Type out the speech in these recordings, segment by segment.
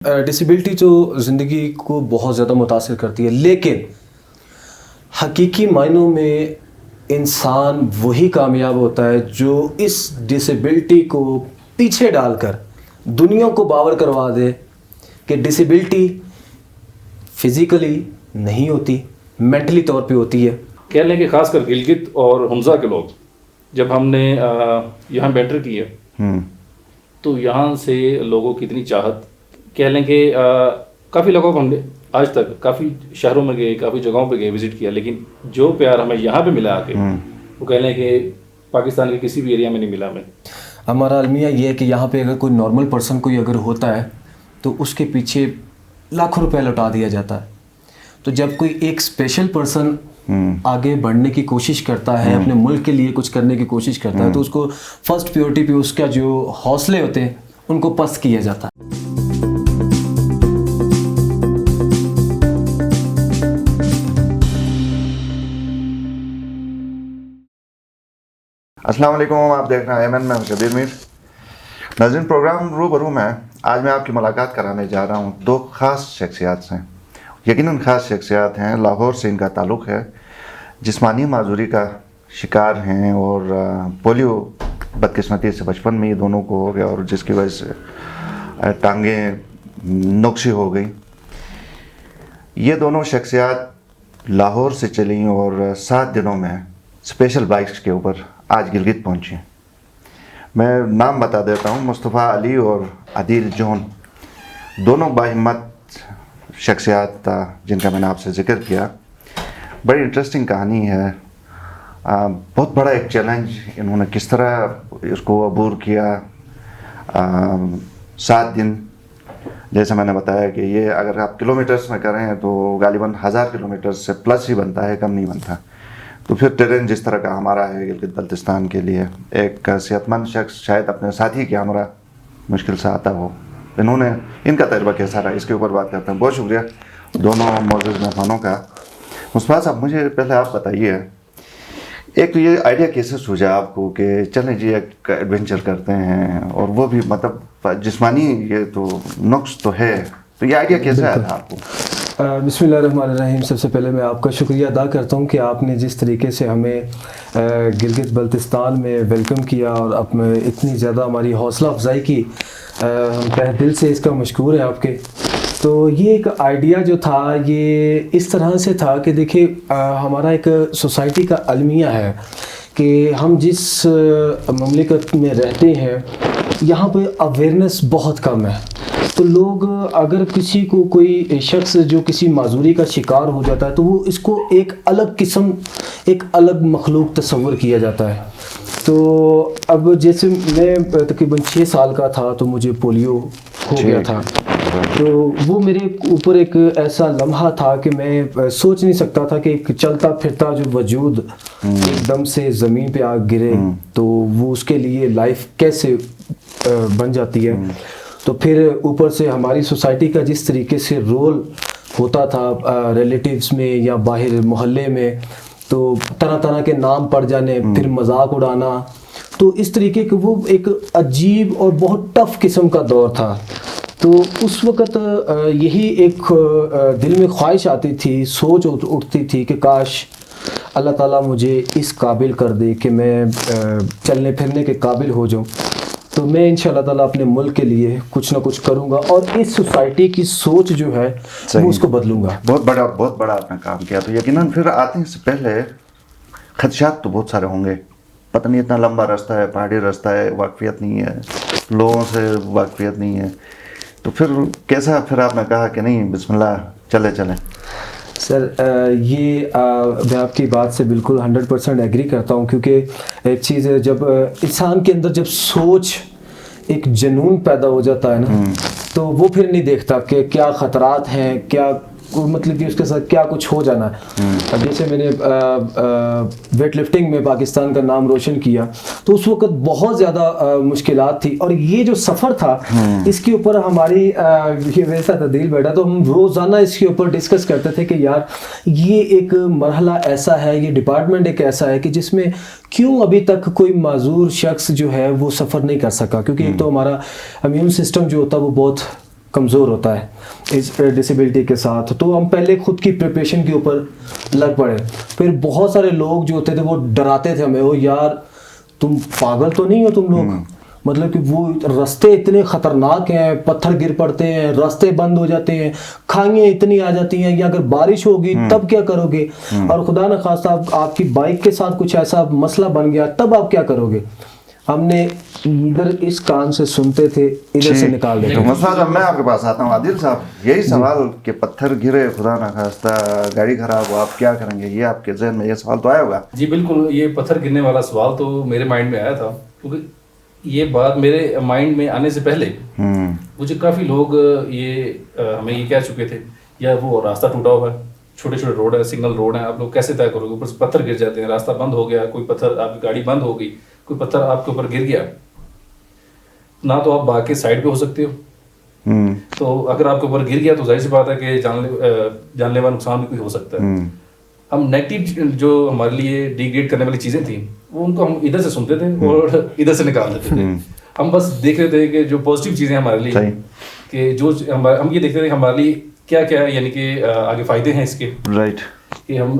Disability جو زندگی کو بہت زیادہ متاثر کرتی ہے، لیکن حقیقی معنوں میں انسان وہی کامیاب ہوتا ہے جو اس ڈسیبلٹی کو پیچھے ڈال کر دنیا کو باور کروا دے کہ ڈسیبلٹی فزیکلی نہیں ہوتی، مینٹلی طور پہ ہوتی ہے۔ کہہ لیں کہ خاص کر گلگت اور حمزہ کے لوگ جب ہم نے یہاں پہ انٹر کیا تو یہاں سے لوگوں کی اتنی چاہت، کہہ لیں کہ کافی لوگوں کو ہم نے آج تک کافی شہروں میں گئے، کافی جگہوں پہ گئے، وزٹ کیا، لیکن جو پیار ہمیں یہاں پہ ملا کے وہ کہہ لیں کہ پاکستان کے کسی بھی ایریا میں نہیں ملا ہمیں۔ ہمارا المیہ یہ ہے کہ یہاں پہ اگر کوئی نارمل پرسن کوئی اگر ہوتا ہے تو اس کے پیچھے لاکھوں روپے لوٹا دیا جاتا ہے، تو جب کوئی ایک اسپیشل پرسن آگے بڑھنے کی کوشش کرتا ہے، اپنے ملک کے لیے کچھ کرنے کی کوشش کرتا ہے، تو اس کو فرسٹ پیورٹی پہ اس کا جو حوصلے ہوتے ہیں ان کو پست کیا جاتا ہے۔ السلام علیکم، آپ دیکھ رہے ہیں ایمن، میں ہوں شبیر میر۔ ناظرین، پروگرام روبرو میں آج میں آپ کی ملاقات کرانے جا رہا ہوں دو خاص شخصیات سے۔ یقیناً خاص شخصیات ہیں، لاہور سے ان کا تعلق ہے، جسمانی معذوری کا شکار ہیں اور پولیو بدقسمتی سے بچپن میں یہ دونوں کو ہو گیا اور جس کی وجہ سے ٹانگیں نقصی ہو گئی۔ یہ دونوں شخصیات لاہور سے چلیں اور 7 دنوں میں اسپیشل بائکس کے اوپر آج گلگت پہنچی۔ میں نام بتا دیتا ہوں، مصطفیٰ علی اور عدیل جون، دونوں باہمت شخصیات جن کا میں نے آپ سے ذکر کیا۔ بڑی انٹرسٹنگ کہانی ہے، بہت بڑا ایک چیلنج انہوں نے کس طرح اس کو عبور کیا۔ 7 دن، جیسے میں نے بتایا کہ یہ اگر آپ کلومیٹرز میں کریں تو غالباً 1000 کلومیٹر سے پلس ہی بنتا ہے، کم نہیں بنتا۔ تو پھر ٹرین جس طرح کا ہمارا ہے گلگت بلتستان کے لیے، ایک صحت مند شخص شاید اپنے ساتھی کے ہمراہ مشکل سے آتا ہو۔ ان کا تجربہ کیسا رہا، اس کے اوپر بات کرتے ہیں۔ بہت شکریہ دونوں معزز مہمانوں کا۔ مصطفیٰ صاحب، مجھے پہلے آپ بتائیے، ایک تو یہ آئیڈیا کیسے سوچا آپ کو کہ چلیں جی ایک ایڈونچر کرتے ہیں، اور وہ بھی مطلب جسمانی یہ تو نقص تو ہے، تو یہ آئیڈیا کیسے آیا تھا آپ کو؟ بسم اللہ الرحمن الرحیم۔ سب سے پہلے میں آپ کا شکریہ ادا کرتا ہوں کہ آپ نے جس طریقے سے ہمیں گلگت بلتستان میں ویلکم کیا اور اتنی زیادہ ہماری حوصلہ افزائی کی، ہم تہ دل سے اس کا مشکور ہیں آپ کے۔ تو یہ ایک آئیڈیا جو تھا یہ اس طرح سے تھا کہ دیکھیں، ہمارا ایک سوسائٹی کا المیہ ہے کہ ہم جس مملکت میں رہتے ہیں یہاں پہ اویئرنیس بہت کم ہے۔ تو لوگ اگر کسی کو کوئی شخص جو کسی معذوری کا شکار ہو جاتا ہے تو وہ اس کو ایک الگ مخلوق تصور کیا جاتا ہے۔ تو اب جیسے میں تقریباً 6 سال کا تھا تو مجھے پولیو ہو گیا تھا، تو وہ میرے اوپر ایک ایسا لمحہ تھا کہ میں سوچ نہیں سکتا تھا کہ ایک چلتا پھرتا جو وجود ایک دم سے زمین پہ آ گرے تو وہ اس کے لیے لائف کیسے بن جاتی ہے۔ تو پھر اوپر سے ہماری سوسائٹی کا جس طریقے سے رول ہوتا تھا ریلیٹیوز میں یا باہر محلے میں، تو طرح طرح کے نام پڑ جانے، پھر مذاق اڑانا، تو اس طریقے کے وہ ایک عجیب اور بہت ٹف قسم کا دور تھا۔ تو اس وقت یہی ایک دل میں خواہش آتی تھی، سوچ اٹھتی تھی کہ کاش اللہ تعالیٰ مجھے اس قابل کر دے کہ میں چلنے پھرنے کے قابل ہو جاؤں، تو میں انشاءاللہ تعالیٰ اپنے ملک کے لیے کچھ نہ کچھ کروں گا اور اس سوسائٹی کی سوچ جو ہے وہ اس کو بدلوں گا۔ بہت بڑا آپ نے کام کیا۔ تو یقیناً پھر آتے سے پہلے خدشات تو بہت سارے ہوں گے، پتہ نہیں اتنا لمبا راستہ ہے، پہاڑی راستہ ہے، واقفیت نہیں ہے، لوگوں سے واقفیت نہیں ہے، تو پھر کیسا پھر آپ نے کہا کہ نہیں بسم اللہ چلیں؟ سر، یہ میں آپ کی بات سے بالکل 100% ایگری کرتا ہوں، کیونکہ ایک چیز ہے جب انسان کے اندر جب سوچ ایک جنون پیدا ہو جاتا ہے نا، تو وہ پھر نہیں دیکھتا کہ کیا خطرات ہیں، کیا مطلب کہ اس کے ساتھ کیا کچھ ہو جانا ہے۔ اب جیسے میں نے ویٹ لفٹنگ میں پاکستان کا نام روشن کیا تو اس وقت بہت زیادہ مشکلات تھی، اور یہ جو سفر تھا اس کے اوپر ہماری ویسا تدیل بیٹھا تو ہم روزانہ اس کے اوپر ڈسکس کرتے تھے کہ یار یہ ایک مرحلہ ایسا ہے، یہ ڈپارٹمنٹ ایک ایسا ہے کہ جس میں کیوں ابھی تک کوئی معذور شخص جو ہے وہ سفر نہیں کر سکا، کیونکہ ایک تو ہمارا امیون سسٹم جو ہوتا ہے وہ بہت کمزور ہوتا ہے اس ڈسیبلٹی کے ساتھ. تو ہم پہلے خود کی پریپریشن کے اوپر لگ پڑے. پھر بہت سارے لوگ جو ہوتے تھے وہ ڈراتے تھے ہمیں, وہ یار تم پاگل تو نہیں ہو تم لوگ, مطلب کہ وہ راستے اتنے خطرناک ہیں, پتھر گر پڑتے ہیں, راستے بند ہو جاتے ہیں, کھائیاں اتنی آ جاتی ہیں, یا اگر بارش ہوگی تب کیا کرو گے, اور خدا نخواستہ آپ کی بائک کے ساتھ کچھ ایسا مسئلہ بن گیا تب آپ کیا کرو گے. ہم نے ادھر اس کان سے سنتے تھے, ادھر سے نکال دیتے. مسئلہ جب میں آپ کے پاس آتا ہوں عادل صاحب, یہی سوال کہ پتھر گرے, خدا نخواستہ گاڑی خراب ہو, آپ کیا کریں گے, یہ آپ کے ذہن میں یہ سوال تو آیا ہوگا؟ جی بالکل, یہ پتھر گرنے والا سوال تو میرے مائنڈ میں آیا تھا, کیونکہ یہ بات میرے مائنڈ میں آنے سے پہلے مجھے کافی لوگ یہ ہمیں یہ کہہ چکے تھے, یا وہ راستہ ٹوٹا ہوا ہے, چھوٹے چھوٹے روڈ ہے, سنگل روڈ ہیں, آپ لوگ کیسے طے کرو گے, اوپر سے پتھر گر جاتے ہیں, راستہ بند ہو گیا, کوئی پتھر آپ کی گاڑی بند ہو گئی, کوئی پتھر آپ کے اوپر گر گیا, نہ تو آپ باقی سائڈ پہ ہو سکتے ہو, تو اگر آپ کے اوپر گر گیا تو ظاہر سی بات ہے کہ جان لیوا نقصان بھی کوئی ہو سکتا ہے. ہم نیگیٹو جو ہمارے لیے ڈیگریڈ کرنے والی چیزیں تھیں وہ ان کو ہم ادھر سے سنتے تھے اور ادھر سے نکال دیتے تھے. ہم بس دیکھ رہے تھے کہ جو پازیٹیو چیزیں ہمارے لیے, کہ جو ہم یہ دیکھتے تھے کہ ہمارے لیے کیا کیا ہے, یعنی کہ آگے فائدے ہیں اس کے, رائٹ, کہ ہم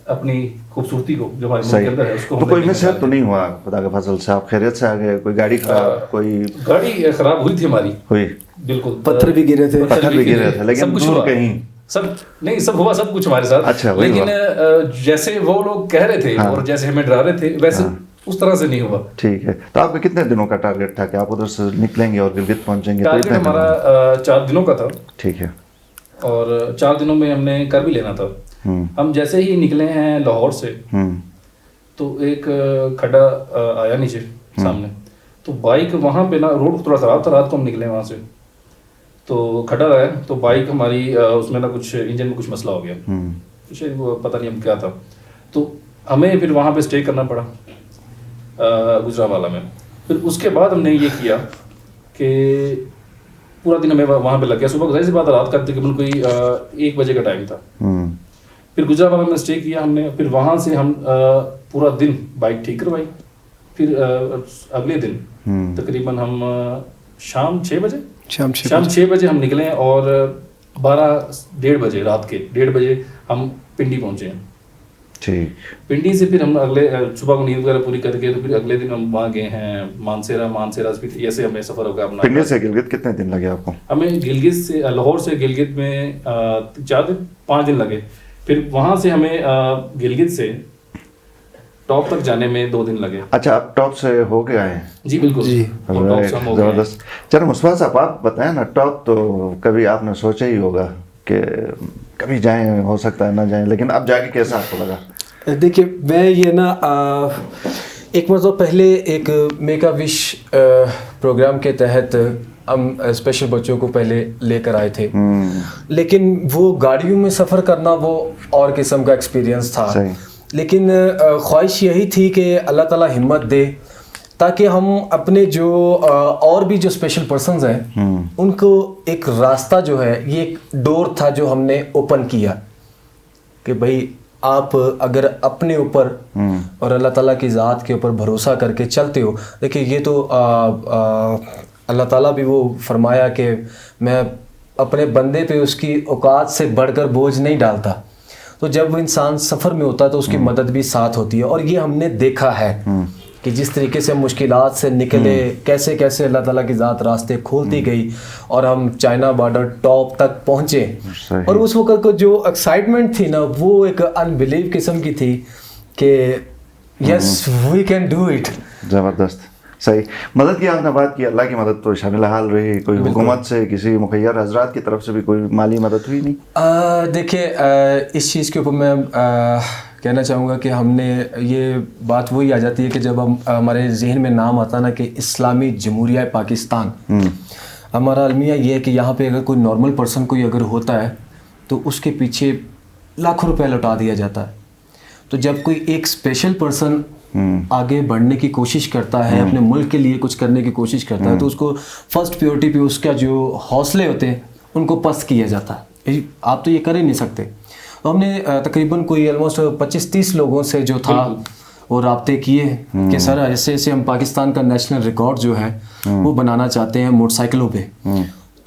اپنی خوبصورتی کو جو ہمارے ملک کے اندر ہے اس کو. تو کوئی مسئلہ تو نہیں ہوا خدا کے فضل سے, آپ خیریت سے آ گئے؟ کوئی گاڑی خراب, کوئی گاڑی خراب ہوئی تھی ہماری, ہوئی, بالکل, پتھر بھی گرے تھے, لیکن دور کہیں سب نہیں, سب ہوا سب کچھ ہمارے ساتھ. اچھا, لیکن جیسے وہ لوگ کہہ رہے تھے اور جیسے ہمیں ڈرا رہے تھے ویسے اس طرح سے نہیں ہوا. ٹھیک ہے, تو آپ کا کتنے دنوں کا ٹارگیٹ تھا کہ آپ ادھر سے نکلیں گے اور گلگت پہنچیں گے؟ ٹارگیٹ ہمارا 4 دنوں کا تھا. ٹھیک ہے, اور 4 دنوں میں ہم نے کر بھی لینا تھا. ہم جیسے ہی نکلے ہیں لاہور سے تو ایک کھڈا آیا نیچے سامنے, تو بائک وہاں پہ نا روڈ تھوڑا خراب تھا, رات کو ہم نکلے وہاں سے, تو کھڈا آیا تو بائک ہماری اس میں نا کچھ انجن میں کچھ مسئلہ ہو گیا, کچھ پتہ نہیں ہم کیا تھا, تو ہمیں پھر وہاں پہ اسٹے کرنا پڑا گجرانوالہ میں. پھر اس کے بعد ہم نے یہ کیا کہ پورا دن ہمیں وہاں پہ لگ گیا. صبح ظاہر سی بات رات کا تقریباً کوئی 1 بجے کا ٹائم تھا. پھر گجرانوالہ میں اسٹے کیا ہم نے, پھر وہاں سے ہم پورا دن بائک ٹھیک کروائی. پھر اگلے دن تقریباً ہم شام 6 بجے ہم نکلے, اور 1:30 بجے, رات کے 1:30 بجے ہم پنڈی پہنچے ہیں. ٹھیک, پنڈی سے پھر ہم اگلے صبح کو نیند وغیرہ پوری کر کے تو پھر اگلے دن ہم وہاں گئے ہیں مانسیرا سے پھر ایسے ہمیں سفر ہو گیا اپنا. پنڈی سے گلگت کتنے دن لگے آپ کو؟ ہمیں گلگت سے لاہور سے گلگت میں 5 دن لگے. پھر وہاں سے ہمیں گلگت سے ٹاپ تک جانے میں 2 دن لگے. اچھا, آپ ٹاپ سے ہو کے آئے ہیں؟ جی بالکل, زبردست. چلو مصطفیٰ صاحب آپ بتائیں نا, ٹاپ تو کبھی آپ نے سوچا ہی ہوگا کہ کبھی جائیں, ہو سکتا ہے نہ جائیں, لیکن اب جا کے کیسا آپ کو لگا؟ دیکھیے میں یہ نا ایک مرتبہ پہلے ایک میک اے وش پروگرام کے تحت ہم اسپیشل بچوں کو پہلے لے کر آئے تھے, لیکن وہ گاڑیوں میں سفر کرنا وہ اور قسم کا ایکسپیرینس تھا. لیکن خواہش یہی تھی کہ اللہ تعالیٰ ہمت دے تاکہ ہم اپنے جو اور بھی جو اسپیشل پرسنز ہیں ان کو ایک راستہ جو ہے, یہ ایک ڈور تھا جو ہم نے اوپن کیا کہ بھائی آپ اگر اپنے اوپر اور اللہ تعالیٰ کی ذات کے اوپر بھروسہ کر کے چلتے ہو. دیکھیے یہ تو اللہ تعالیٰ بھی وہ فرمایا کہ میں اپنے بندے پہ اس کی اوقات سے بڑھ کر بوجھ نہیں ڈالتا. تو جب وہ انسان سفر میں ہوتا ہے تو اس کی مدد بھی ساتھ ہوتی ہے, اور یہ ہم نے دیکھا ہے کہ جس طریقے سے مشکلات سے نکلے, کیسے کیسے اللہ تعالیٰ کی ذات راستے کھولتی گئی اور ہم چائنا بارڈر ٹاپ تک پہنچے. اور اس وقت کو جو ایکسائٹمنٹ تھی نا وہ ایک انبلیو قسم کی تھی کہ یس وی کین ڈو اٹ. زبردست, صحیح. مدد کی آپ نے بات کی, اللہ کی مدد تو شامل حال رہی, کوئی حکومت سے کسی مخیر حضرات کی طرف سے بھی کوئی مالی مدد ہوئی نہیں؟ دیکھیے اس چیز کے اوپر میں کہنا چاہوں گا کہ ہم نے یہ بات وہی آ جاتی ہے کہ جب ہم ہمارے ذہن میں نام آتا نا کہ اسلامی جمہوریہ پاکستان, ہمارا المیہ یہ ہے کہ یہاں پہ اگر کوئی نارمل پرسن کوئی اگر ہوتا ہے تو اس کے پیچھے لاکھوں روپے لوٹا دیا جاتا ہے. تو جب کوئی ایک اسپیشل پرسن آگے بڑھنے کی کوشش کرتا ہے, اپنے ملک کے لیے کچھ کرنے کی کوشش کرتا ہے, تو اس کو فرسٹ پیورٹی پہ اس کا جو حوصلے ہوتے ہیں ان کو پست کیا جاتا ہے. آپ تو یہ کر ہی نہیں سکتے. ہم نے تقریباً کوئی آلموسٹ 25-30 لوگوں سے جو تھا وہ رابطے کیے کہ سر ایسے ایسے ہم پاکستان کا نیشنل ریکارڈ جو ہے وہ بنانا چاہتے ہیں موٹر سائیکلوں پہ.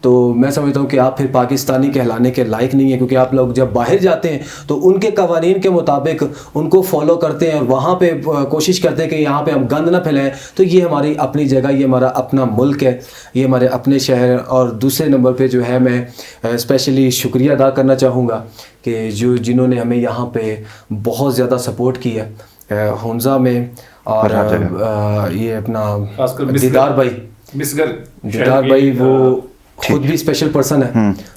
تو میں سمجھتا ہوں کہ آپ پھر پاکستانی کہلانے کے لائق نہیں ہیں، کیونکہ آپ لوگ جب باہر جاتے ہیں تو ان کے قوانین کے مطابق ان کو فالو کرتے ہیں اور وہاں پہ کوشش کرتے ہیں کہ یہاں پہ ہم گند نہ پھیلائیں. تو یہ ہماری اپنی جگہ، یہ ہمارا اپنا ملک ہے، یہ ہمارے اپنے شہر. اور دوسرے نمبر پہ جو ہے میں اسپیشلی شکریہ ادا کرنا چاہوں گا کہ جنہوں نے ہمیں یہاں پہ بہت زیادہ سپورٹ کی ہے ہنزا میں، اور یہ اپنا خاص کر دیدار بھائی، دیدار بھائی وہ خود بھی اسپیشل پرسن ہے،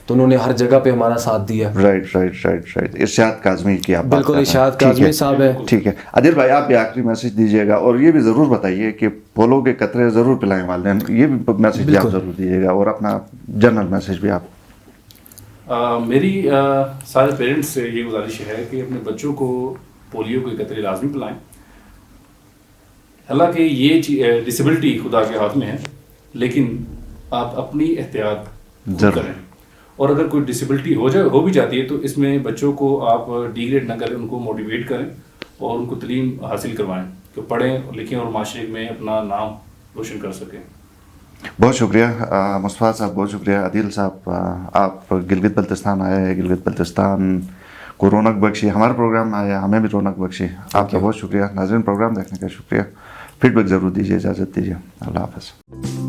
تو انہوں نے ہر جگہ پہ ہمارا ساتھ دیا. رائٹ. ارشاد کاظمی کی آپ بالکل ارشاد کاظمی صاحب ہے. ٹھیک ہے عادل بھائی، آپ بھی آخری میسج دیجیے گا، اور یہ بھی ضرور بتائیے کہ پولو کے قطرے ضرور پلائیں والدین، یہ بھی میسج بھی آپ ضرور دیجیے گا، اور اپنا جنرل میسج بھی آپ. میری سارے پیرنٹس سے یہ گزارش ہے کہ اپنے بچوں کو پولیو کے قطرے لازمی پلائیں. حالانکہ یہ ڈسیبلٹی خدا کے ہاتھ میں ہے، لیکن آپ اپنی احتیاط ضرور کریں. اور اگر کوئی ڈسیبلٹی ہو بھی جاتی ہے تو اس میں بچوں کو آپ ڈیگریڈ نہ کریں، ان کو موٹیویٹ کریں اور ان کو تعلیم حاصل کروائیں کہ پڑھیں لکھیں اور معاشرے میں اپنا نام روشن کر سکیں. بہت شکریہ مصطفیٰ صاحب، بہت شکریہ عادل صاحب. آپ گلگت بلتستان آئے ہیں، گلگت بلتستان کو رونق بخشی، ہمارے پروگرام میں آئے، ہمیں بھی رونق بخشی. آپ کا بہت شکریہ. ناظرین، پروگرام دیکھنے کا شکریہ. فیڈ بیک ضرور دیجیے، اجازت دیجیے. اللہ حافظ.